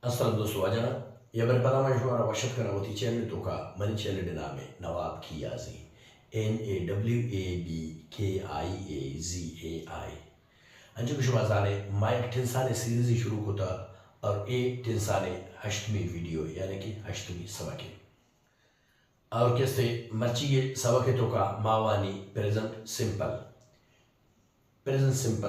Assalamu dostu aja ya berpertama shumara washat kana wati channel toka mani channel diname Nawab Kiyazi NAWABKIAZAI Anju कुशवाजाने Mike टिंसाने series शुरू होता और ए टिंसाने हश्तमी video यानी कि हश्तमी सबके और कैसे मर्ची ये सबके तो का मावानी प्रेजेंट सिंपल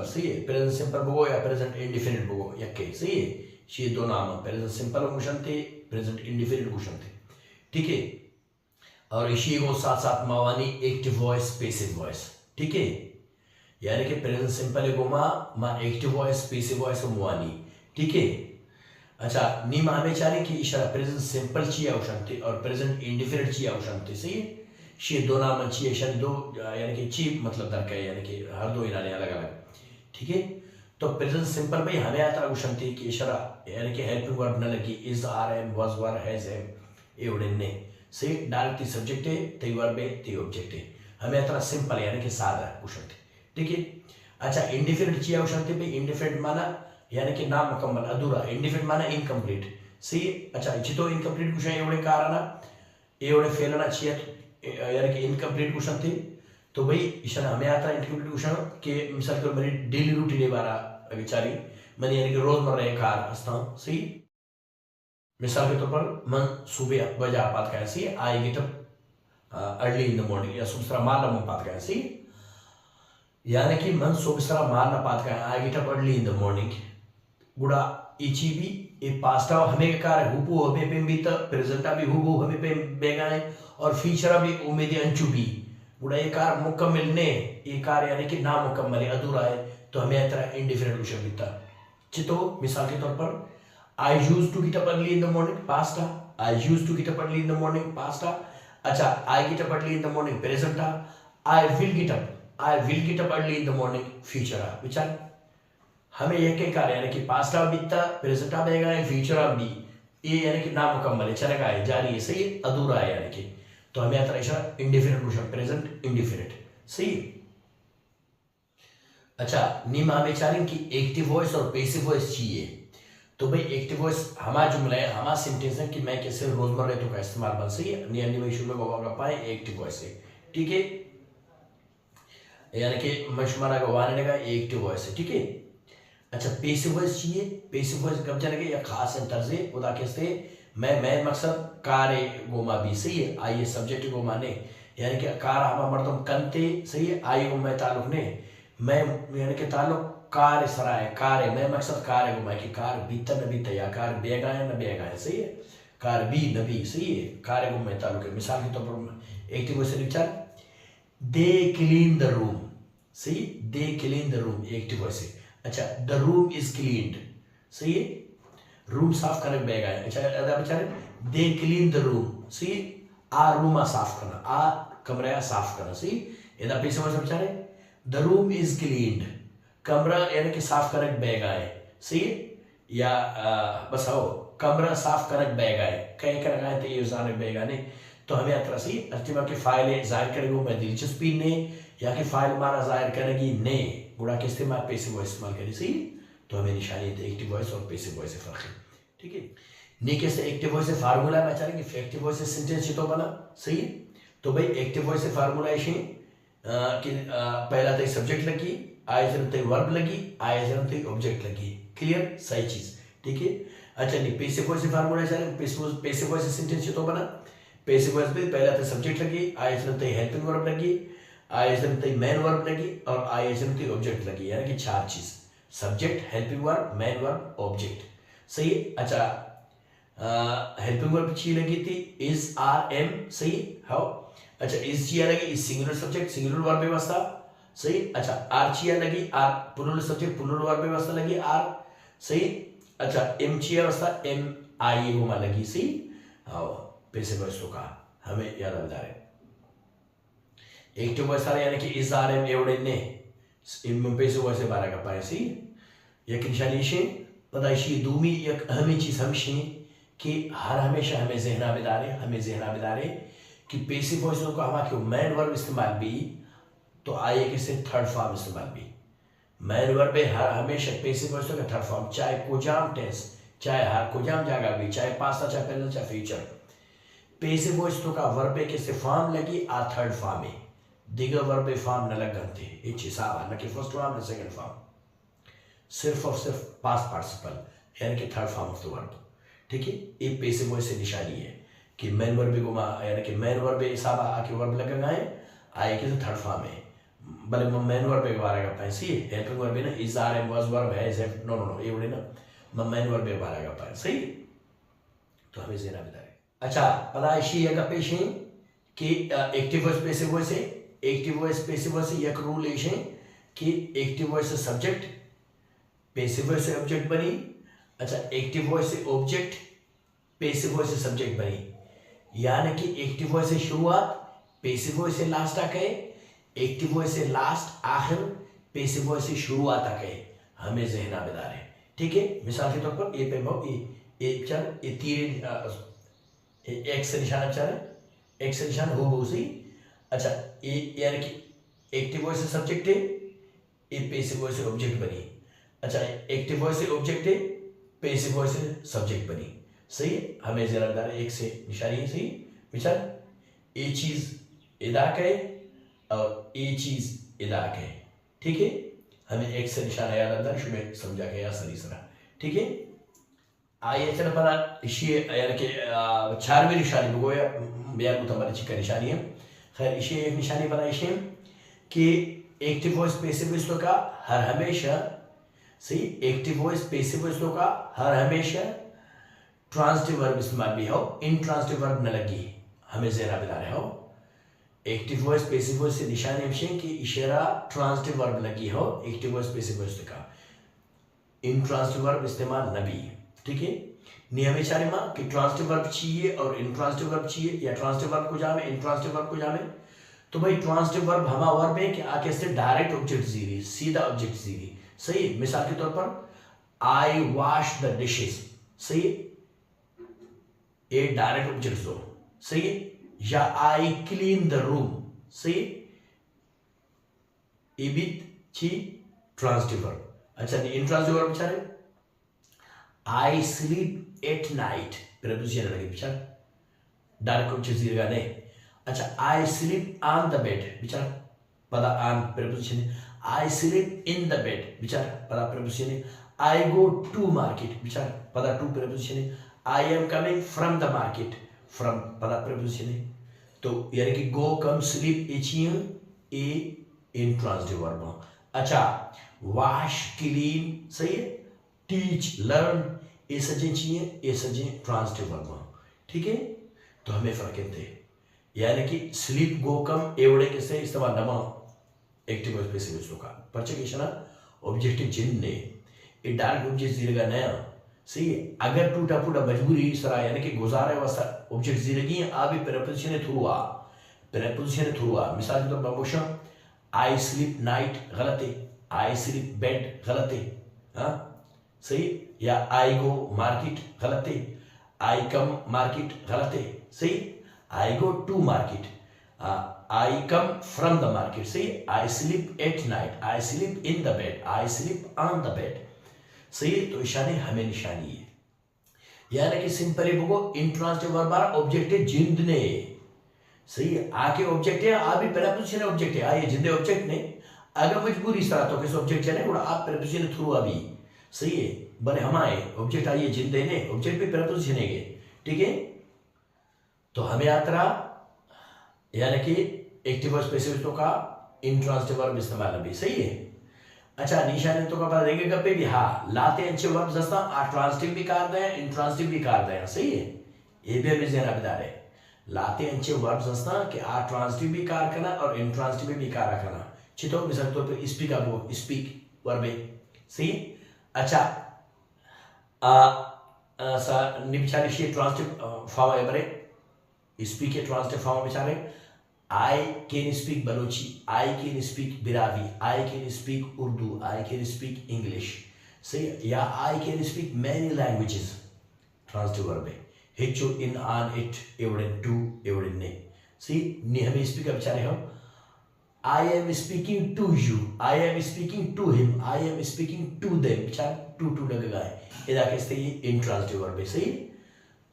सही है प्रेजेंट सिंपल बगो या प्रेजेंट इंडिफिनिट बगो यक्के सही है ये दो नाम प्रेजेंट सिंपल कुशन थे प्रेजेंट इंडिफिनिट कुशन थे ठीक है और इसी को साथ साथ Mawani active voice passive voice ठीक है यानी कि प्रेजेंट सिंपल को मा एक्टिव वॉइस पैसिव वॉइस मुआनी ठीक है अच्छा नीम हमें चाहे कि इशारा प्रेजेंट सिंपल चाहिए आवश्यक और प्रेजेंट इंडिफिनिट चाहिए आवश्यक सही है ये दो नाम चाहिए यानी दो यानी कि ची मतलब दर का यानी कि हर दो इनाने अलग अलग ठीक है तो प्रेजेंट सिंपल में हमें आता आवश्यक कि इशारा यानी कि हेल्पिंग वर्ब न लगी is are am was were has am एवढे ने सही डायरेक्ट सब्जेक्ट है ते वर्ब है ते ऑब्जेक्ट है हमें आता सिंपल यानी कि सादा आवश्यक ठीक है अच्छा इंडिफिनिट चाहिए आवश्यक पे इंडिफिनिट माना यानी कि नाम मुकम्मल अधूरा इंडिफिनिट माना इनकम्प्लीट सही अच्छा इच्छी तो इनकम्प्लीट क्वेश्चन एवढे कारण एवढे फेलना चाहिए यानी कि इनकम्प्लीट क्वेश्चन थे तो भाई इशारा हमें आता है इनकम्प्लीट क्वेश्चन के मिसाल के मेरी डेली रूटीन है बारा बेचारी मैंने यानी कि रोजमर्रा एक कार हंसता हूँ सही मिसाल के तौर पर मन सुबह बजा पात का सही आई get up early in the morning या सुबह मारना मन पात का सही यानी कि मन सुबह मारना पात का आई get up early in the morning गुड़ा इची भी ए पास्टा हमें कार हुबू हमें पे भी तो प्रेजेंटा भी हुबू हमें पे बेगाए और फ्यूचर भी उम्मीद अंचु भी गुड़ा ये कार मुकम्मल ने ये कार यानी कि ना मुकम्मल है अधूरा है तो हमें तरह इंडिफिनिट क्वेश्चन मिलता चितो मिसाल के तौर पर I use to get up early in the morning पास्टा I use to get up early in the morning पास्टा अच्छा I get up early in the morning प्रेजेंटा I will get up early in the morning future विचार हमें एक एक कार्य यानी कि पास्टा बीतता प्रेजेंटा बेगा है फ्यूचर भी ये यानी कि ना मुकम्मल है चलेगा है जारी है सही अधूरा है यानी कि तो हमें आता है इंडिफिनिट क्वेश्चन प्रेजेंट इंडिफिनिट सही अच्छा नीमा हमें चाहें कि एक्टिव वॉइस और पैसिव वॉइस चाहिए तो भाई एक्टिव वॉइस हमारा जुमला है हमारा सेंटेंस है कि मैं कैसे रोजमर्रा तो का इस्तेमाल बन सही है एनिमेशन में गवा पाए एक्टिव वॉइस है ठीक है यानी कि मशमारा गवाने लगा एक्टिव वॉइस है ठीक है अच्छा पैसिव वॉइस चाहिए पैसिव वॉइस कब चलेगा या खास अंतर से उदा कैसे मैं मकसद कार गोमा भी सही है आइए सब्जेक्ट गोमा ने यानी कि कार हमारा मर्दम कंते सही है आई गो मैं ताल्लुक ने मैं यानी कि ताल्लुक कार सरा है कार है मैं मकसद कार है गोमा कि कार बीता न बीता या कार बेगा है न बेगा है सही है कार बी न बी सही है कार गो मैं ताल्लुक है मिसाल के तौर पर एक्टिव वॉइस विचार दे क्लीन द रूम सही they clean the room active voice है अच्छा द रूम इज क्लीन्ड सही है रूम साफ करने बेगा है अच्छा अदा बेचारे दे क्लीन द रूम सही आ रूम साफ करना आ कमरा साफ करना सही इधर पैसे में बेचारे द रूम इज क्लीन्ड कमरा यानी कि साफ करने बेगा है सही या बस आओ कमरा साफ करने बेगा है कहीं कर रहा है तो ये जाने बेगा नहीं तो हमें अतरा सही अर्तिमा की फाइल जाहिर करेगी मैं दिलचस्पी ने या कि फाइल मारा जाहिर करेगी ने गुड़ा के इस्तेमाल पैसिव वॉइस इस्तेमाल करें सही तो हमें निशानी है एक्टिव वॉइस और पैसिव वॉइस से फर्क है ठीक है नीचे से एक्टिव वॉइस से फार्मूला मैं चाहेंगे एक्टिव वॉइस से सेंटेंस तो बना सही है तो भाई एक्टिव वॉइस से फार्मूला ऐसे कि पहला तो सब्जेक्ट लगी आई जरूरत वर्ब लगी आई जरूरत ऑब्जेक्ट लगी क्लियर सही चीज ठीक है अच्छा नहीं पैसिव वॉइस से फार्मूला चाहेंगे पैसिव वॉइस से सेंटेंस तो बना पैसिव वॉइस में पहला तो सब्जेक्ट लगी आई जरूरत हेल्पिंग वर्ब लगी आई मेन वर्ब लगी और आई ऑब्जेक्ट लगी यानी कि चार चीज subject helping verb main verb object सही है अच्छा हेल्पिंग वर्ब ची लगी थी इज आर एम सही हाउ अच्छा इज चिया लगी is singular subject singular verb व्यवस्था सही अच्छा आर चिया लगी are plural subject plural verb व्यवस्था लगी आर सही अच्छा एम चिया व्यवस्था एम आई गुमा लगी सही हाउ पैसे बसों का हमें याद बता रहे एक्टिव वॉइस यानी कि इज आर एम एवढे ने पैसे वॉइस से बारह का पाए सी एक निशानी पदाइशी दूमी एक अहम चीज हमशी कि हर हमेशा हमें जहना बिदारे कि पैसिव वॉइस को हमारे मैन वर्ब इस्तेमाल भी तो आइए कि से थर्ड फॉर्म इस्तेमाल भी मैन वर्ब हर हमेशा पैसिव वॉइस का थर्ड फॉर्म चाहे कोजाम टेंस चाहे हार को जाम जागा भी, चाहे पास्ट चाहे प्रेजेंट चाहे फ्यूचर। पेसिव वॉइस तो का वर्ब के से फॉर्म लगी आ थर्ड फॉर्म में, दिगर वर्ब फॉर्म न लगते इच हिसाब है, न कि फर्स्ट फॉर्म न सेकंड फॉर्म, सिर्फ और सिर्फ पास्ट पार्टिसिपल यानी कि third form of the verb. ठीक है, ये पेसिव वॉइस से निशानी है कि मेन वर्ब को यानी कि मेन वर्ब हिसाब आके वर्ब लगेगा है आए कि थर्ड फॉर्म है, भले मेन वर्ब के बारे का सी हेल्पिंग वर्ब है ना, is are am was verb है इज नो नो नो ये बोले ना मेन वर्ब के बारे का सही। तो हमें जेना बता रहे अच्छा पता शी का पेश है कि एक्टिव वॉइस पेसिव वॉइस है, एक्टिव वॉइस पेसिव वॉइस एक रूल है कि एक्टिव वॉइस से सब्जेक्ट, पेसिव वॉइस से ऑब्जेक्ट बनी। अच्छा एक्टिव वॉइस से ऑब्जेक्ट, पेसिव वॉइस से सब्जेक्ट बनी, यानी कि एक्टिव वॉइस से शुरुआत, पेसिव वॉइस से लास्ट तक है, एक्टिव वॉइस से लास्ट आखिर, पेसिव वॉइस से शुरुआत तक है, हमें जहना बेदार है। ठीक है, मिसाल के तौर पर ए पे ए चल ये तीर एक से निशान अच्छा है, एक से निशान हो बहुत सही। अच्छा ये यानी कि एक्टिव वॉइस से सब्जेक्ट है, ये पेसिव वॉइस से ऑब्जेक्ट बनी। अच्छा एक्टिव वॉइस से ऑब्जेक्ट है, पेसिव वॉइस से सब्जेक्ट बनी, सही है, हमें जरा बता रहे एक से निशानी है सही। विचार ये चीज इदा कहे और ये चीज इदा कहे, ठीक है, हमें एक से निशाना याद आता है शुभ समझा के या सही सरा। ठीक है, आइए चल पता इशी यानी कि चारवीं निशानी बगोया बिया मुतमर चिका निशानी है। खैर इशी एक निशानी बना इशी कि एक्टिव वॉइस पेसिव वॉइस तो का हर हमेशा सही, एक्टिव वॉइस पेसिव वॉइस तो का हर हमेशा ट्रांसिटिव वर्ब इस्तेमाल भी हो, इंट्रांसिटिव वर्ब न लगी, हमें जरा बता रहे हो। एक्टिव वॉइस पेसिव वॉइस से निशानी विषय कि इशारा ट्रांसिटिव वर्ब लगी हो, एक्टिव वॉइस पेसिव वॉइस तो का इंट्रांसिटिव वर्ब इस्तेमाल न भी। ठीक है, नियम विचारे मां कि ट्रांसिटिव वर्ब चाहिए और इंट्रांसिटिव वर्ब चाहिए, या ट्रांसिटिव वर्ब को जामे इंट्रांसिटिव वर्ब को जामे। तो भाई ट्रांसिटिव वर्ब हमा वर्ब है कि आके से डायरेक्ट ऑब्जेक्ट जीरी, सीधा ऑब्जेक्ट जीरी, सही। मिसाल के तौर पर आई वॉश द डिशेस, सही, ये डायरेक्ट ऑब्जेक्ट हो, सही, या आई क्लीन द रूम, सही, ये भी छी ट्रांसिटिव वर्ब। अच्छा इंट्रांसिटिव वर्ब बेचारे I sleep at night, preposition लगे बेचार डायरेक्ट ऑब्जेक्ट जीरेगा नहीं। अच्छा I sleep on the bed, बेचार पदा on preposition, I sleep in the bed, बेचार पदा preposition, I go to market, बेचार पदा to preposition, I am coming from the market, from पदा प्रेपोजिशन। तो यानी कि go come sleep a intransitive verb. अच्छा वॉश क्लीन, सही है, टीच लर्न, ये सजें चाहिए, ये सजें ट्रांसिटिव वर्ब। ठीक है, तो हमें फर्क है यानी कि स्लीप गो कम एवढे कैसे इस्तेमाल नमा एक्टिव वॉइस पेसिव वॉइस का परचे के शना ऑब्जेक्टिव जिन ने ये डायरेक्ट ऑब्जेक्ट जीरेगा नया, सही है। अगर टूटा फूटा मजबूरी सरा यानी कि गुजारे वास्ता ऑब्जेक्ट जीरेगी आ भी प्रेपोजिशन थ्रू आ, प्रेपोजिशन थ्रू आ। मिसाल के तौर पर मोशा आई स्लीप नाइट गलत है, आई स्लीप बेड गलत है, हाँ सही, या आई गो मार्केट गलत है, आई कम मार्केट गलत है, सही, I go to market, I come from the market, सही, I sleep at night, I sleep in the bed, I sleep on the bed, सही। तो इशारे हमें निशानी है यानी कि सिंपली बुको इंट्रांसिटिव वर्ब ऑब्जेक्ट है जिंद ने, सही है, आके ऑब्जेक्ट है आ भी प्रेपोजिशन ऑब्जेक्ट है, आए जिंदे ऑब्जेक्ट ने अगर मजबूरी इस तरह तो किस ऑब्जेक्ट चले बड़ा आप प्रेपोजिशन थ्रू अभी, सही है, बने हमारे ऑब्जेक्ट आइए जिंदे ने ऑब्जेक्ट भी प्रेपोजिशन है, ठीक है। तो हमें यात्रा यानी कि एक्टिव वॉइस पेसिव तो का इंट्रांसिटिव वर्ब इस्तेमाल भी, सही है। अच्छा निशानी तो का पता देंगे कब पे भी, हाँ लाते अच्छे वर्ब जस्ता आ ट्रांसिटिव भी कर दें इंट्रांसिटिव भी कर दें, सही है, ये भी हमें ज़हन बता रहे लाते अच्छे वर्ब जस्ता कि आ ट्रांसिटिव भी कार करना और इंट्रांसिटिव भी कार करना। चितो मिसाल तौर पे स्पीक अब स्पीक वर्ब है, सही। अच्छा निपचारी शी ट्रांसिटिव फॉर्म है बरे स्पीक के ट्रांसिटिव फॉर्म बेचारे I can speak Balochi, I can speak Biravi, I can speak Urdu, I can speak English. Say, yeah, I can speak many languages. Transitive verb है. Hitcho in on it, एवढे to, एवढे ने. See, ने हमें speak अब चाहे हम. I am speaking to you. I am speaking to him. I am speaking to them. चाहे टू लगेगा है इधर कैसे ये इंट्रांसिटिव वर्ब है सही।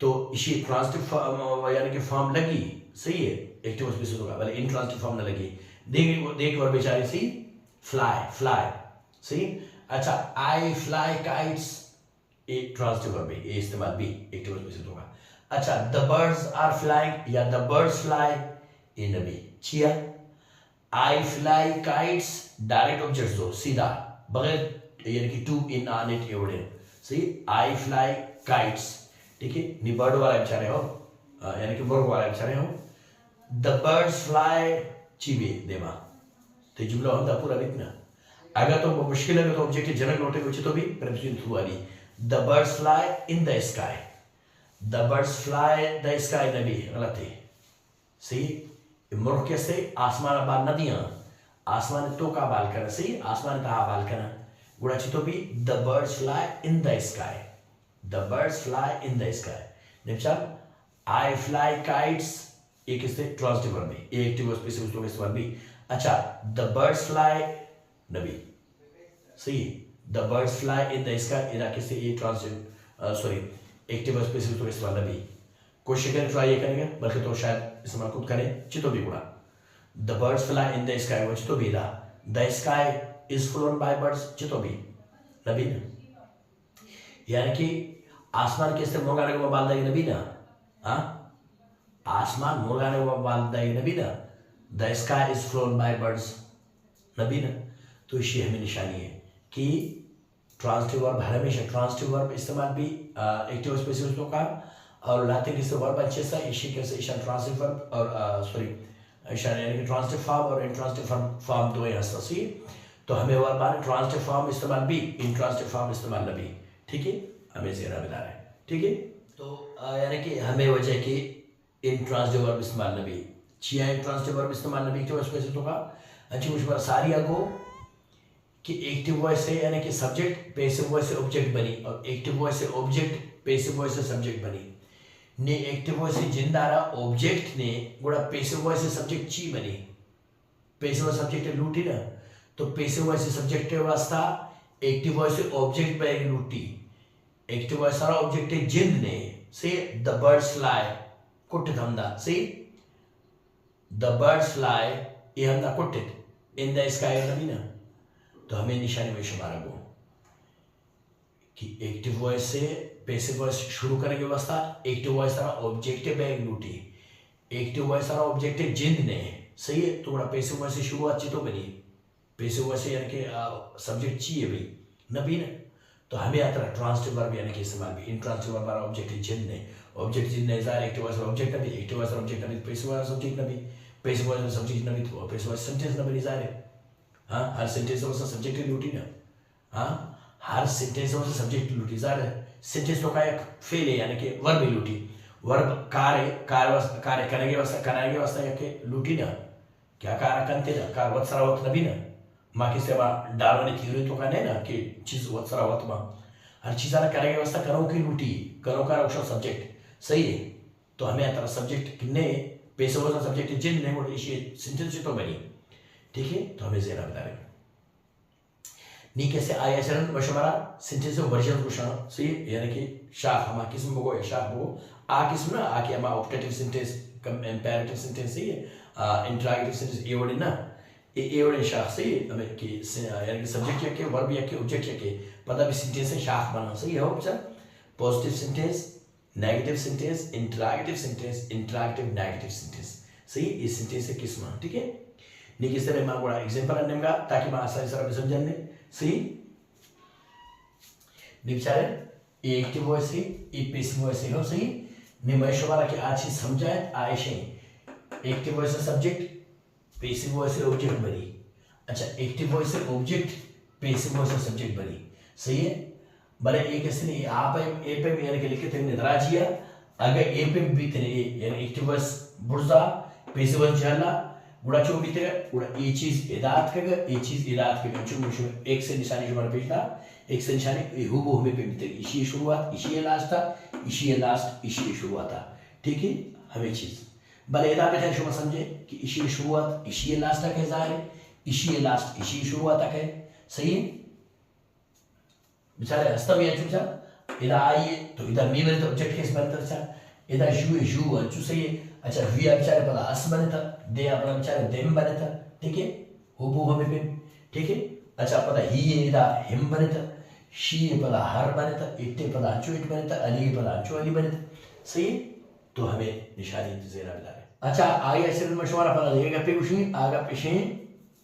तो इसी ट्रांसिटिव फॉर्म यानी कि फॉर्म लगी सही है एक्टिव स्पेसिस होगा भले इंट्रांसिटिव फॉर्म ना लगी। देख वर्ब बेचारे सही फ्लाई फ्लाई सही। अच्छा I fly kites a transitive verb है ये इस्तेमाल भी एक्टिव स्पेसिस होगा। अच्छा द बर्ड्स आर फ्लाइंग या द बर्ड्स फ्लाई इन बी चिया। I fly kites direct object हो सीधा बगैर यानी कि टू इन ऑन इट एवढे सही। आई फ्लाई काइट्स ठीक है नी बर्ड वाला बेचारे हो यानी कि बर्ड वाला बेचारे हो। द बर्ड्स फ्लाई चिबे देमा ते जुमला होता पूरा बितना अगर तो मुश्किल है तो ऑब्जेक्ट जनक नोटे कुछ तो भी प्रेजेंट थ्रू वाली। The birds fly in the sky the birds fly the sky नबी गलत है सही। मुर्ख कैसे आसमान बाल नदियां आसमान तो का बाल करना सही आसमान का बाल करना गुड़ा तो भी the birds fly in the sky the birds fly in the sky. निपचा आई फ्लाई काइट्स एक इससे ट्रांसिटिव वर्ब है ये एक्टिव स्पेसिस लोग इस वर्ब भी। अच्छा द बर्ड्स फ्लाई नबी सही the birds fly in the sky इधर किससे ये ट्रांसिटिव सॉरी एक्टिव स्पेसिस लोग इस वर्ब नबी। कोशिश करें ट्राई करेंगे बल्कि तो शायद इस्तेमाल खुद करें चितो भी गुड़ा। The birds fly in the sky वो चितो भी the sky is flown by birds चितो भी नबी ना यानी कि आसमान किससे मुर्गाने को बाल देगी नबी ना हाँ आसमान मुर्गाने को बाल देगी नबी ना। The sky is flown by birds नबी ना। तो इसी हमें निशानी है कि ट्रांसिटिव वर्ब हमेशा ट्रांसिटिव वर्ब इस्तेमाल भी एक्टिव स्पेसिस का और लाते किससे वर्ब अच्छे से इसी कैसे ईशान ट्रांसिटिव वर्ब और सॉरी ईशान यानी कि ट्रांसिटिव फॉर्म और इंट्रांसिटिव फॉर्म दो यहाँ से तो हमें वर्ब आने ट्रांसिटिव फॉर्म इस्तेमाल भी इंट्रांसिटिव फॉर्म इस्तेमाल न भी ठीक है हमें ज़ेरा बता रहा है ठीक है। तो यानी कि हमें वजह कि इंट्रांसिटिव वर्ब इस्तेमाल न भी छिया इंट्रांसिटिव वर्ब इस्तेमाल न भी एक्टिव स्पेसिस होगा। अच्छी मुझ पर सारी आगो कि एक्टिव वॉइस से यानी कि सब्जेक्ट पैसिव वॉइस से ऑब्जेक्ट बनी और एक्टिव वॉइस से ऑब्जेक्ट पैसिव वॉइस से सब्जेक्ट बनी ने एक्टिव वॉइस से जिंदारा ऑब्जेक्ट ने गुड़ा पैसिव वॉइस से सब्जेक्ट ची बनी पैसिव वॉइस सब्जेक्ट लूटी ना तो पैसिव वॉइस से सब्जेक्ट वास्ता एक्टिव वॉइस से ऑब्जेक्ट पे लूटी एक्टिव वॉइस सारा ऑब्जेक्ट जिंद ने से द बर्ड्स फ्लाई कुट हमदा से द बर्ड्स फ्लाई ये हमदा कुटित इन द स्काई नबी ना। तो हमें निशानी में शुमार हो कि एक्टिव वॉइस से पैसिव वॉइस शुरू करने के वास्ता एक्टिव वॉइस सारा ऑब्जेक्टिव बैग लूटी एक्टिव वॉइस सारा ऑब्जेक्टिव जिंद ने सही है। तो बड़ा पैसिव वॉइस से शुरुआत अच्छी तो बनी पैसिव वॉइस से यानी कि सब्जेक्ट चाहिए भाई नबी ना। तो हमें आता है ट्रांसिटिव वर्ब यानी कि इस्तेमाल भी इंट्रांसिटिव वर्ब वाला ऑब्जेक्टिव जिंद ने ऑब्जेक्ट जिंद ने ज़ाहिर एक्टिव वॉइस ऑब्जेक्ट नबी एक्टिव वॉइस ऑब्जेक्ट नबी पैसिव वॉइस सब्जेक्ट नबी पैसिव वॉइस सब्जेक्ट नबी तो पैसिव वॉइस सेंटेंस नबी ज़ाहिर हाँ हर सेंटेंस में सब्जेक्ट लूटी ना हाँ हर सेंटेंस में सब्जेक्ट लूटी ज़ाहिर सेंटेंस तो का एक फेल है यानी कि वर्ब ही लूटी वर्ब कार्य करने के वास्ते कराने के वास्ते के लूटी ना क्या कार्य करते ना कार वत्सरा वक्त नबी ना माँ किससे माँ डार्विन थ्योरी तो का नहीं ना कि चीज़ वत्सरा वक्त माँ हर चीज़ आना करने के वास्ते करो की लूटी करो का ऑप्शन सब्जेक्ट सही है। तो हमें आता सब्जेक्ट किन्ने पैसे वाला सब्जेक्ट जिन नहीं बोले इसी सेंटेंस तो बनी ठीक है। तो हमें ज़रा बता रहे नी कैसे आया आचरण मशवरा सेंटेंस वर्जन कुछ सही यानी कि शाख हमा किस्म बगो या शाख बगो आ किस्म ना आके हमा ऑप्टेटिव सेंटेंस कम इंपेरेटिव सेंटेंस सही है इंट्रोगेटिव सेंटेंस ए वर्ड ना ए वर्ड शाख सही हमें कि यानी कि सब्जेक्ट या के वर्ब या के ऑब्जेक्ट या के पता भी सेंटेंस से शाख बना सही है option positive sentence negative sentence interrogative sentence interrogative negative sentence सही इस सेंटेंस से किस्म ठीक है। नी किस तरह मैं बड़ा एग्जांपल अन्नेगा ताकि मैं आसानी से समझने सही निचारे एक्टिव वॉइस है ई पैसिव वॉइस है सही निमेश वाला के आज ही समझाए आयशे एक्टिव वॉइस से सब्जेक्ट पैसिव वॉइस से ऑब्जेक्ट बनी। अच्छा एक्टिव वॉइस से ऑब्जेक्ट पैसिव वॉइस से सब्जेक्ट बनी सही है। भले एक ऐसे नहीं आप ए पे भी यानी कि लिखे थे निद्राजिया अगर ए पे भी थे यानी एक्टिव वॉइस बुर्जा पैसिव वॉइस जाला गुड़ा चो भी तेरा गुड़ा ये चीज इदात करेगा ये चीज इदात करेगा चुन मुझे एक से निशानी जो हमारे पेशना एक से निशानी हुबहू हमें पे भी इसी शुरुआत इसी लास्ट था इसी लास्ट इसी शुरुआत था ठीक है। हमें चीज भले इदात बैठे शुरू समझे कि इसी शुरुआत इसी लास्ट तक है ज़ाहिर इसी लास्ट इसी शुरुआत तक है सही है। बेचारे हस्ता भी अच्छु बेचारा इधर आइए तो इधर मी बने तो ऑब्जेक्ट केस बनता बेचारा इधर यू अच्छु सही है। अच्छा वी बेचारे पता अस बने था दे अपना बेचारे देम बने था ठीक है हुबू हमें पे ठीक है। अच्छा पता ही इधर हिम बने था शी पता हर बने था इट्टे पता अच्छु इट बने था अली पता अच्छु अली बने था सही है। तो हमें निशानी जेरा बिला रहे। अच्छा आगे ऐसे मशवरा पता लगेगा पे कुछ नहीं आगा पेशे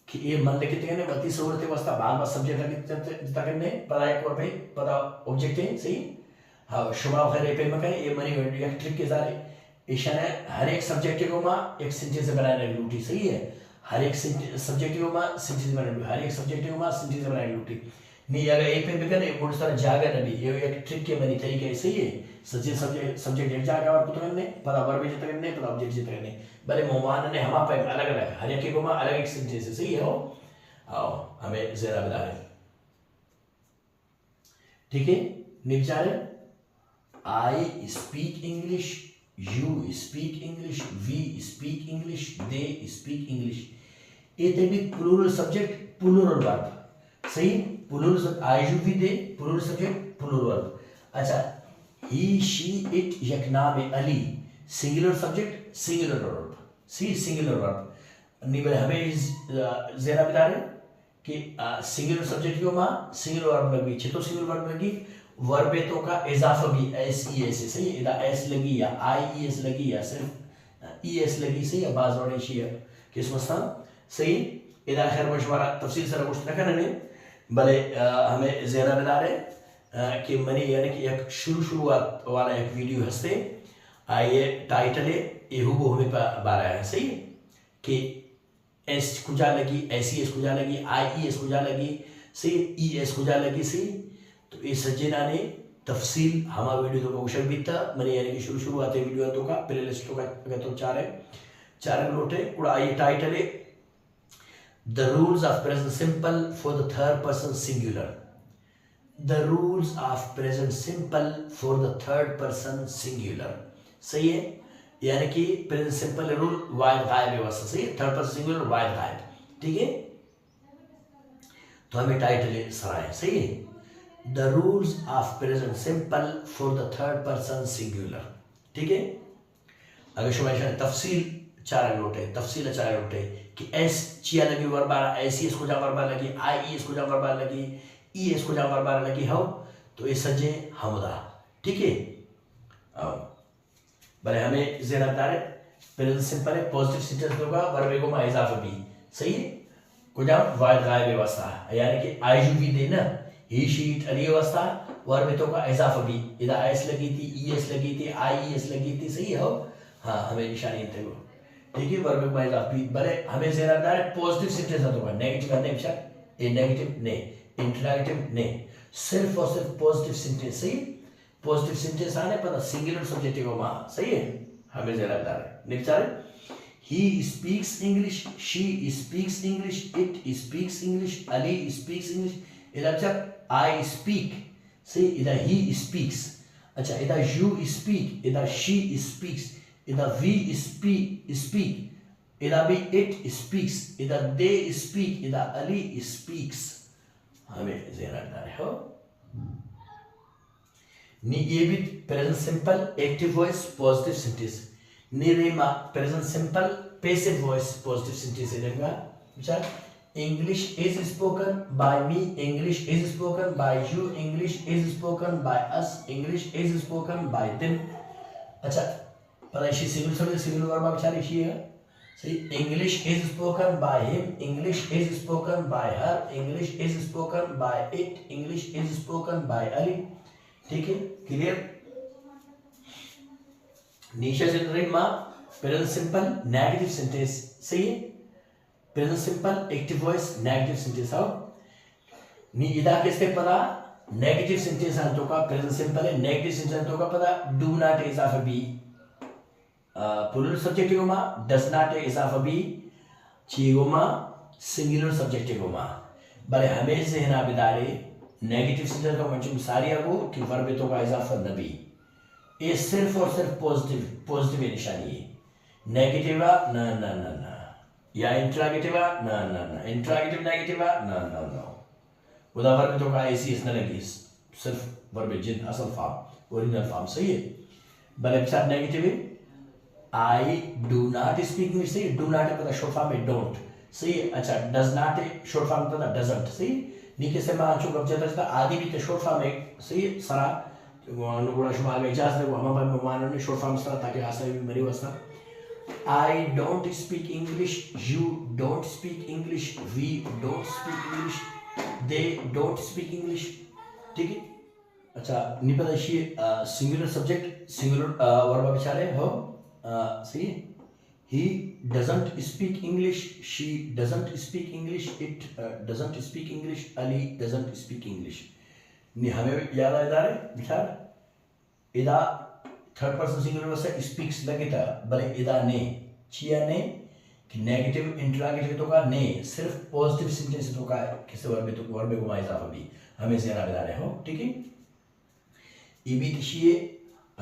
कि ये मन लिखित है ना बत्ती सूरत वास्ता बार सब्जेक्ट जितना करने पता है को पे पता ऑब्जेक्ट है सही। हाँ शुमा खैर पे मकन ये मनी एक ट्रिक के सारे ईशान है हर एक सब्जेक्ट को मां एक सेंटेंस बनाने लूटी सही है। हर एक सब्जेक्ट को मां सेंटेंस बनाने हर एक सब्जेक्ट को मां सेंटेंस बनाने लूटी नहीं अगर ए पे भी करे बहुत सारा जागा नबी ये एक ट्रिक के मनी तरीके सही है। सब्जेक्ट एक जागा और कुछ करने पता वर्ब जितना करने पता ऑब्जेक्ट जितना करने भले मोहमान ने हम पे अलग अलग हर एक को मां अलग एक सेंटेंस सही है। आओ हमें जरा बता रहे ठीक है निचारे I speak English, you speak English, we speak English, they speak English. ये तभी plural subject, plural verb. सही plural subject I, you, we, they plural subject, plural verb. अच्छा he, she, it एक नाम है Ali singular subject, singular verb. सी singular verb. नहीं बोले हमें ज़रा बता रहे कि singular subject क्यों माँ singular verb लगी तो singular verb लगी वर्बेतों का इजाफा भी एस ई एस सही इधर एस लगी या आई ई एस लगी या सिर्फ ई एस लगी सही या बाज और एशिया किस मस्तान सही इधर खैर मशवरा तफसील से कुछ न करने भले हमें ज़रा बता रहे कि मैंने यानी कि एक शुरुआत वाला एक वीडियो हंसते ये टाइटल है ये हुबो हमें बारा है सही कि एस कुजा लगी एस ई एस कुजा लगी आई ई एस कुजा लगी सही ई एस कुजा लगी सही। तो ये सज्जना ने तफसील हमारा वीडियो तो कुशल भी था मैंने यानी कि शुरू आते वीडियो तो का प्ले लिस्ट का अगर तो चार लोटे उड़ा ये टाइटल है the rules of present simple for the third person singular the rules of present simple for the third person singular सही है यानी कि प्रेजेंट सिंपल रूल वाहिद गायब व्यवस्था सही है थर्ड पर्सन सिंगुलर वाहिद गायब ठीक है। तो हमें टाइटल सराय सही है The rules of present simple for the third person singular ठीक है। अगर शुमाइशा तफसील चार लोटे तफसील चार लोटे कि एस चिया लगी वर्बारा एस एस को जा वर्बार लगी आई ई एस को जा वर्बार लगी ई एस को जा वर्बार लगी हो तो ये सजे हमदा ठीक है। भले हमें ज़रा बता रहे प्रेजेंट सिंपल है पॉजिटिव सेंटेंस होगा वर्ब को मा इजाफा भी सही है कुछ वाहिद गायब व्यवस्था यानी कि आई यू भी देना ही शीट अली अवस्था वर्बितों का इजाफा भी इधर एस लगी थी ई एस लगी थी आई ई एस लगी थी सही हो। हाँ हमें निशानी थे वो ठीक है वर्ब का इजाफा भी भले हमें ज़रा बता रहे पॉजिटिव सेंटेंस होगा नेगेटिव करने के साथ ए नेगेटिव नहीं इंटरनेगेटिव नहीं सिर्फ और सिर्फ पॉजिटिव सेंटेंस सही पॉजिटिव सेंटेंस आने पता सिंगुलर सब्जेक्ट को मां सही है हमें ज़रा बता रहे निचारे he speaks English she speaks English it speaks English Ali speaks English इधर अच्छा I speak see इधर he speaks अच्छा इधर you speak इधर she speaks इधर we speak इधर भी it speaks इधर they speak इधर Ali speaks हमें ज़रा बता रहे हो नी ये भी present simple active voice positive sentence निरेमा present simple passive voice positive sentence है देखना विचार English is spoken by me English is spoken by you English is spoken by us English is spoken by them अच्छा पता है single verb बेचारे इसी है सही English is spoken by him English is spoken by her English is spoken by it English is spoken by Ali ठीक है clear नीचे से मां प्रेजेंट सिंपल नेगेटिव सेंटेंस सही है present simple active voice negative sentence आओ नी इधर किसके पता नेगेटिव सेंटेंस तो का प्रेजेंट सिंपल है नेगेटिव सेंटेंस तो का पता डू नॉट इजाफा बी प्लूरल सब्जेक्टिव में डज नॉट इजाफा बी चीगो में सिंगुलर सब्जेक्टिव में बड़े हमें से है ना बिदारे नेगेटिव सेंटेंस का मंचुम सारी आगो कि वर्ब तो का इजाफा नबी ये सिर्फ और सिर्फ पॉजिटिव निशानी है नेगेटिव ना ना ना ना या इंट्रागेटिव ना ना ना इंट्रागेटिव नेगेटिव ना ना ना उदाहरण तो का ऐसी इस न लगी सिर्फ वर्ब जिन असल फॉर्म ओरिजिनल फॉर्म सही है। बड़े के साथ नेगेटिव है I do not speak English सही, डू नॉट पता शॉर्ट फॉर्म है डोंट सही है। अच्छा डज नॉट है शॉर्ट फॉर्म पता डजंट सही। नीचे से मैं चुप अब जाता आदि भी तो शॉर्ट फॉर्म है सही है। सरा नुगुड़ा शुभ आगे इजाजत है हम मान ने शॉर्ट फॉर्म सरा ताकि आसानी भी मेरी वस्ता I don't speak English, you don't speak English, we don't speak English, they don't speak English ठीक है। अच्छा निपदा ये सिंगुलर सब्जेक्ट सिंगुलर वर्ब बेचारे हो सही है। He doesn't speak English, she doesn't speak English, it doesn't speak English, Ali doesn't speak English। नि हमें याद आ रहा है बेचार इदा थर्ड पर्सन सिंगुलर से स्पीक्स लगे था भले इदा ने चिया ने कि नेगेटिव इंट्रोगेटिव तो का ने सिर्फ पॉजिटिव सेंटेंस तो का किसी वर्ब को इजाफा भी हमें से बता रहे हो ठीक है। ईबी तिशिए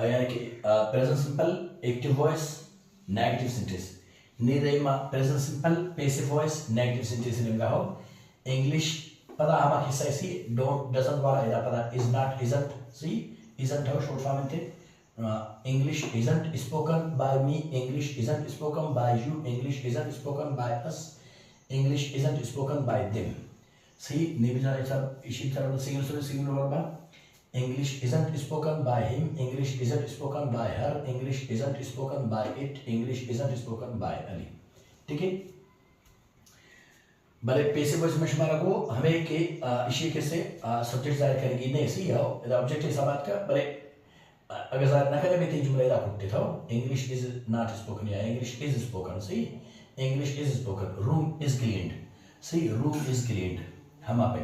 यानी कि present simple active voice negative sentence निरेमा present simple passive voice negative sentence निम्गा हो। इंग्लिश पता हमारा हिस्सा इसी डोंट डजंट वाला इदा पता इज नॉट इजंट सी इजंट हो शॉर्ट फॉर्म में थे। English isn't spoken by me, English isn't spoken by you, English isn't spoken by us, English isn't spoken by them सही नहीं बेचारे सब इसी तरह singular verb English isn't spoken by him, English isn't spoken by her, English isn't spoken by it, English isn't spoken by Ali ठीक है। भले पैसे वॉइस में शुमारा को हमें के इसी के से सब्जेक्ट जाहिर करेगी नहीं सही है ऑब्जेक्ट इस बात का भले अगर ज़ाहिर ना करें बेटे जुमला इदा करते था इंग्लिश इज नॉट स्पोकन या इंग्लिश इज स्पोकन सही English is spoken room is cleaned सही रूम इज क्लीन्ड हम आप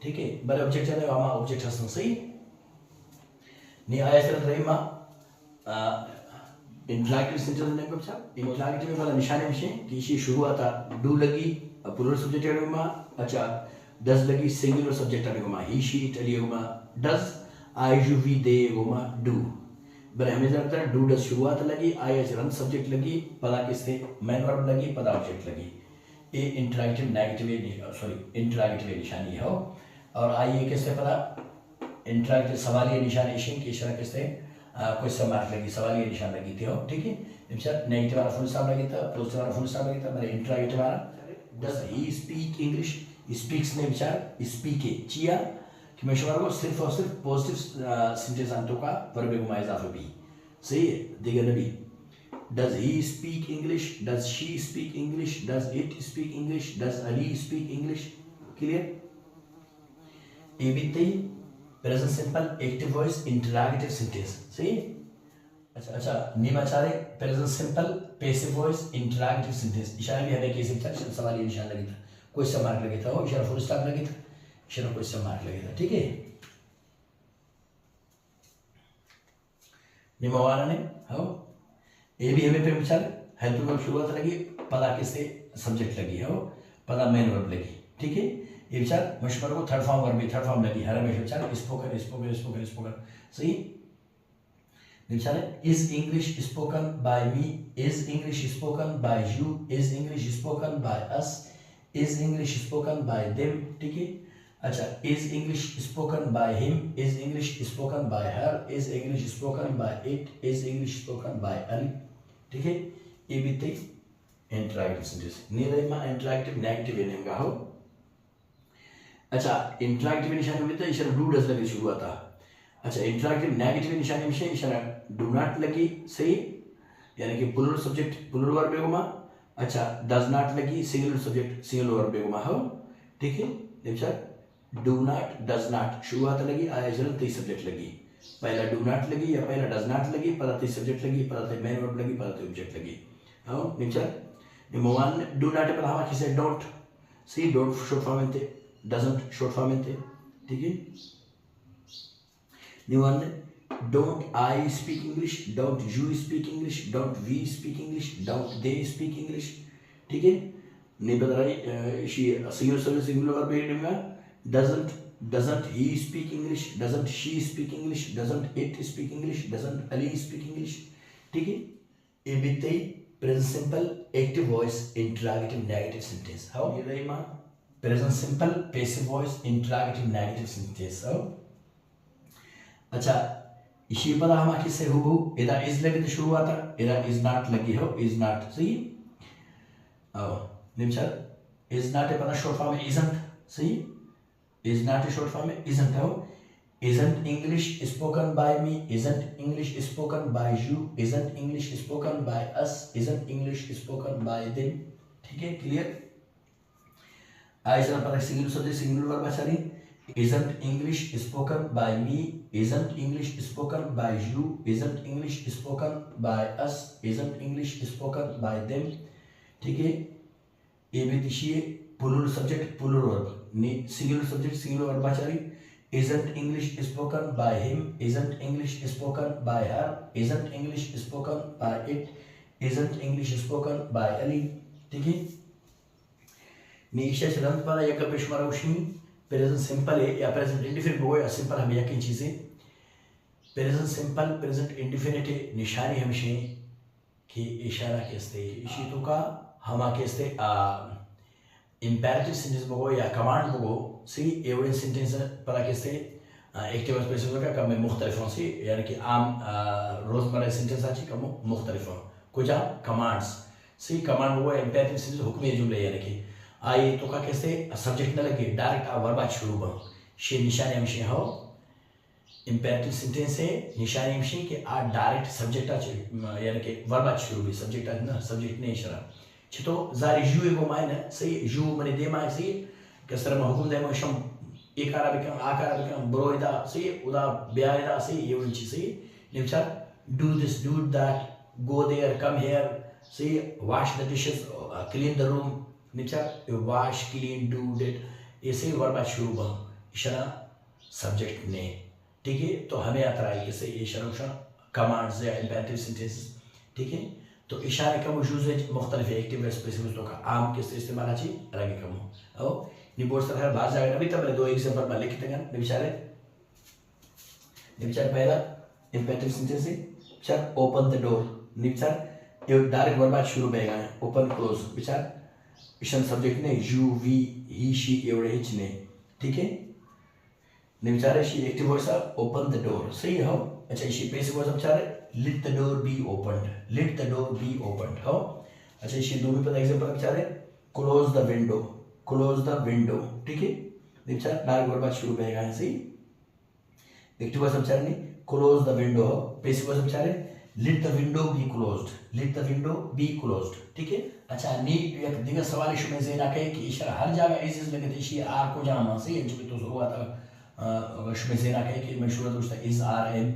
ठीक है बड़े ऑब्जेक्ट है हम ऑब्जेक्ट हसन सही नहीं आया तरह रही माँ इंट्रोगेटिव सेंटेंस ने कब था इंट्रोगेटिव में वाला निशान है कि इसी शुरू आता डू लगी प्लूरल सब्जेक्ट है माँ अच्छा डज लगी सिंगुलर सब्जेक्ट है माँ ही शी इट अली माँ does I you we they गोमा डू बड़े हमें लगता है डू डज शुरुआत लगी आई एच रन सब्जेक्ट लगी पदा किससे मैन वर्ब लगी पदा ऑब्जेक्ट लगी ये इंट्रोगेटिव नेगेटिव सॉरी इंट्रोगेटिव निशानी है और आई ये किससे पता इंट्रोगेटिव सवालिया निशान इशिंग की इशारा किससे कोई समार्क लगी सवालिया निशान लगी थी हो ठीक है। जब नेगेटिव वाला फुल स्टॉप लगी था पॉजिटिव वाला फुल स्टॉप लगी था बड़े इंट्रोगेटिव वाला does he speak English speaks ने विचार स्पीक चिया कि मैं शुमार को सिर्फ और सिर्फ पॉजिटिव सेंटेंस अंतों का वर्ब को इजाफा भी सही है दिगर नबी does he speak English does she speak English does it speak English does Ali speak English clear. ए भी तई present simple active voice interrogative sentence सही अच्छा निमाचारे present simple passive voice interrogative sentence इशारा भी हमें कैसे था सवाल ये निशान लगी था कोई समार्क लगे था इशारा फुल स्टॉप लगी था इशारा कोई समार्क लगेगा ठीक है। निमावाना ने हाँ ये भी हमें पे विचार हेल्प वर्ब शुरुआत लगी पदा किससे सब्जेक्ट लगी है पदा मेन वर्ब लगी ठीक है। ये विचार मशवर को third form verb third form लगी हर हमेशा विचार स्पोकन स्पोकन स्पोकन स्पोकन सही विचार is English spoken by me is English spoken by you is English spoken by us is English spoken by them ठीक है। अच्छा is English spoken by him is English spoken by her is English spoken by it is English spoken by Ali ठीक है। ये भी थे interactive sentence नीरेमा interactive negative इन्हें का हो। अच्छा इंटरैक्टिव निशानी में तो इशारा डू डज लगी शुरुआत था अच्छा इंटरैक्टिव नेगेटिव निशानी में इशारा डू नॉट लगी सही यानी कि प्लूरल सब्जेक्ट प्लूरल वर्ब बेगुमा अच्छा डज नॉट लगी सिंगुलर सब्जेक्ट सिंगुलर वर्ब बेगुमा हो ठीक है। विचार डू नॉट डज नॉट शुरुआत लगी आया जरूर तीस सब्जेक्ट लगी पहला डू नॉट लगी या पहला डज नॉट लगी पहला तीस सब्जेक्ट लगी पहला मेन वर्ब लगी पहला ऑब्जेक्ट लगी हाँ निचार निमोवान डू नॉट पर हमारे किसे don't see don't short form में थे डजंट शॉर्ट फॉर्म में थे ठीक है। निमोवान don't I speak English don't you speak English don't we speak English don't they speak English ठीक है। नहीं बता रही सिंगुलर वर्ब है doesn't he speak English doesn't she speak English doesn't it speak English doesn't Ali speak English ठीक है। ये भी तई present simple active voice interrogative negative sentence how ये रही मां present simple passive voice interrogative negative sentence how अच्छा इसी पता हम किससे हुबहू इधर इज लगी तो शुरू हुआ था इधर इज नॉट लगी हो इज नॉट सही निम्सर इज नॉट है पता शॉर्ट फॉर्म में इजंट सही is not a short form में इजंट हो isn't English spoken by me isn't English spoken by you isn't English spoken by us isn't English spoken by them ठीक है clear I चला पर singular subject singular verb sorry isn't English spoken by me isn't English spoken by you isn't English spoken by us isn't English spoken by them ठीक है ये भी दिशिए plural subject plural verb singular subject singular verb sorry isn't English spoken by him isn't English spoken by her isn't English spoken by it isn't English spoken by Ali ठीक है नीचे चलन पर एक पेशमार उशी प्रेजेंट सिंपल है या present indefinite हो या सिंपल हम यकीन चीजें प्रेजेंट सिंपल प्रेजेंट इंडिफिनिट निशानी हमेशा कि इशारा केस्ते इसी तो का हम केस्ते imperative sentence बगो या command बगो सी एवढे sentence पता कैसे active expression का कम मुख्तलिफ हों सी यानी कि आम रोज़मर्रा sentence आची कम मुख्तलिफ हों कुछ commands सी command बगो imperative sentence हुक्मी जुमले यानी कि आई तो का कैसे subject न लगे direct वर्ब शुरू बनो शे निशानी हमशे हो imperative sentence है निशानी हमशे कि direct subject आची यानी कि वर्ब शुरू भी subject आची ना subject नहीं इशारा तो ज़ारी जू एगो मायने सही जू मने दे माय सही कसर में हुकुम दे में शम एक अरबिकम आकार अरबिकम ब्रोइदा सही उदा ब्याइदा सही ये उन चीज़ सही निम्चार do this do that go there come here सही wash the dishes clean the room निम्चार wash clean do that ये सही वर्ब शुरू बन इशारा सब्जेक्ट ने ठीक है तो हमें आता है कि सही इशारा कमांड्स या imperative sentences ठीक है तो इशारे का यूजेज मुख्तलिफ एक्टिव एक्सप्रेसिव का आम किस इस्तेमाल अच्छी अलग कम हो और निबोर्ड सर हर बार जाएगा अभी तब दो एग्जांपल में लिखते हैं निबिचारे पहला इंपेरेटिव सेंटेंस है बिचार ओपन द डोर निबिचार एक डायरेक्ट वर्ब शुरू में है ओपन क्लोज बिचार इशन सब्जेक्ट ने यू वी ही शी एवढे हिच ने ठीक है निबिचारे she active voice open the door सही हो अच्छा इसी पैसिव वॉइस बिचारे let the door be opened let the door be opened हो अच्छा इसी दो भी पता एग्जांपल बिचारे close the window ठीक है बिचार डायरेक्ट वर्ब शुरू में है सही एक्टिव वॉइस बिचारे ने close the window हो पैसिव वॉइस बिचारे let the window be closed ठीक है अच्छा नी एक दिगा सवाल इशू में जेना कहे कि इशारा हर जगह इज लगे थे इसी आर को जामा सही जो तो शुरुआत इशू में जेना कहे कि मशहूर दोस्त इज आर एम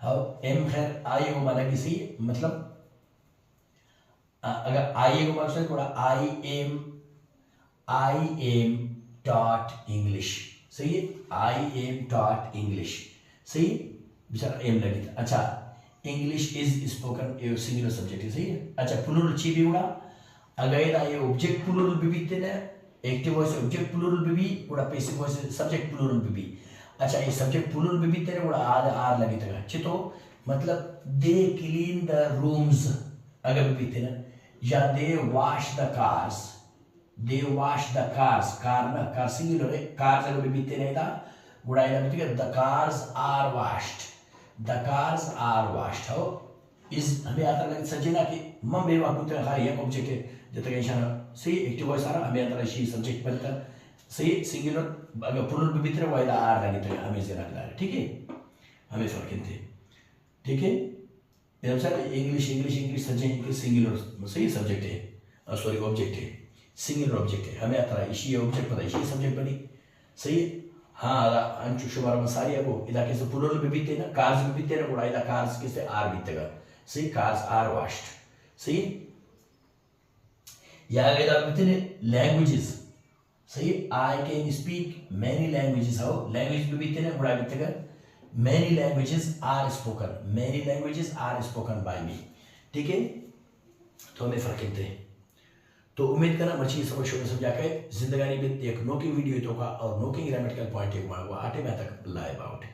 हाँ एम खैर आई को माना किसी मतलब अगर आई को माना थोड़ा आई एम टॉट इंग्लिश सही है आई एम टॉट इंग्लिश सही बेचारा एम लगी अच्छा English is spoken singular subject सही है अच्छा प्लूरल ची भी उड़ा अगर ये ऑब्जेक्ट प्लूरल भी थे ना एक्टिव वॉइस ऑब्जेक्ट प्लूरल भी उड़ा पैसिव वॉइस सब्जेक्ट प्लूरल भी अच्छा ये सब्जेक्ट प्लूरल भी तेरे उड़ा आर लगी तक अच्छे तो मतलब दे क्लीन द रूम्स अगर भी थे ना या दे वॉश द कार्स कार ना कार सिंगुलर है कार्स अगर भी तेरे था उड़ा ये लगती है द कार्स आर वॉश्ड हो इस हमें आता लगे सजेना कि मम बेवा कुछ हर एक ऑब्जेक्ट है जब तक ऐसा सही एक्टिव वॉइस आ रहा हमें आता है सब्जेक्ट बनकर सही सिंगुलर अगर प्लूरल भी तरह वायदा आर लगी तो हमें से रखना है ठीक है हमें फर्क थे ठीक है ये सर इंग्लिश सब्जेक्ट सिंगुलर सही सब्जेक्ट है सॉरी ऑब्जेक्ट है सिंगुलर ऑब्जेक्ट है हमें आता है इसी ऑब्जेक्ट पता इसी सब्जेक्ट बनी सही हाँ अंचु शुमार में सारी अब इधर कैसे प्लूरल भी थे ना कार्स भी थे ना उड़ा इधर कार्स कैसे आर बीतेगा सही कार्स आर वॉश्ड सही या इधर भी थे लैंग्वेजेस सही I can speak many languages हो लैंग्वेज भी थे ना बड़ा भी तक many languages are spoken by me ठीक है तो हमें फर्क थे तो उम्मीद करना मछली समझ समझा के जिंदगानी में एक नोकिंग वीडियो तो का और नोकिंग ग्रामेटिकल पॉइंट एक आटे में तक लाइव आउट